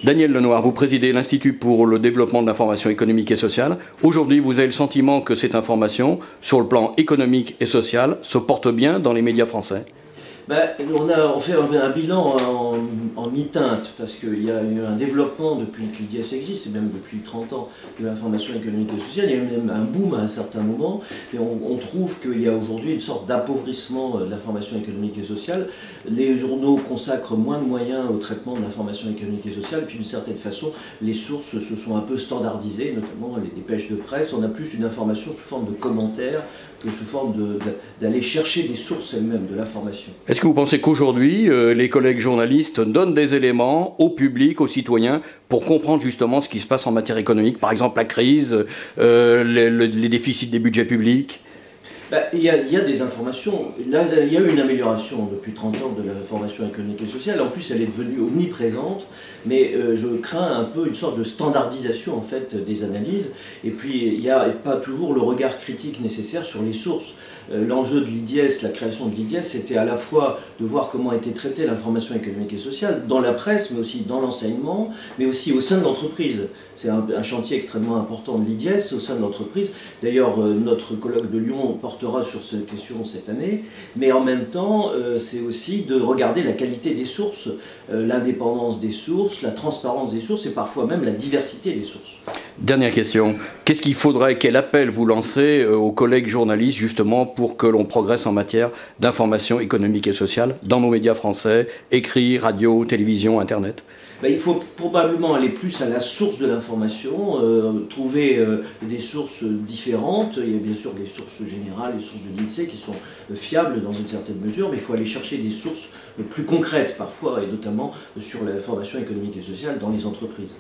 Daniel Lenoir, vous présidez l'Institut pour le développement de l'information économique et sociale. Aujourd'hui, vous avez le sentiment que cette information, sur le plan économique et social, se porte bien dans les médias français? On fait un bilan en mi-teinte, parce qu'il y a eu un développement depuis que l'IDS existe, et même depuis 30 ans, de l'information économique et sociale. Il y a eu même un boom à un certain moment, et on trouve qu'il y a aujourd'hui une sorte d'appauvrissement de l'information économique et sociale. Les journaux consacrent moins de moyens au traitement de l'information économique et sociale, et puis d'une certaine façon, les sources se sont un peu standardisées, notamment les dépêches de presse. On a plus une information sous forme de commentaires que sous forme d'aller chercher des sources elles-mêmes de l'information. Est-ce que vous pensez qu'aujourd'hui, les collègues journalistes donnent des éléments au public, aux citoyens, pour comprendre justement ce qui se passe en matière économique, par exemple la crise, les déficits des budgets publics? Il y a des informations. Là, il y a eu une amélioration depuis 30 ans de l'information économique et sociale. En plus, elle est devenue omniprésente, mais je crains un peu une sorte de standardisation en fait des analyses. Et puis, il n'y a pas toujours le regard critique nécessaire sur les sources. L'enjeu de l'IDS, la création de l'IDS, c'était à la fois de voir comment était traitée l'information économique et sociale dans la presse, mais aussi dans l'enseignement, mais aussi au sein de l'entreprise. C'est un chantier extrêmement important de l'IDS au sein de l'entreprise. D'ailleurs, notre colloque de Lyon portera sur cette question cette année, mais en même temps, c'est aussi de regarder la qualité des sources, l'indépendance des sources, la transparence des sources et parfois même la diversité des sources. Dernière question, qu'est-ce qu'il faudrait, quel appel vous lancez aux collègues journalistes justement pour que l'on progresse en matière d'information économique et sociale dans nos médias français, écrits, radio, télévision, internet? Il faut probablement aller plus à la source de l'information, trouver des sources différentes. Il y a bien sûr des sources générales, les sources de l'INSEE qui sont fiables dans une certaine mesure, mais il faut aller chercher des sources plus concrètes parfois, et notamment sur l'information économique et sociale dans les entreprises.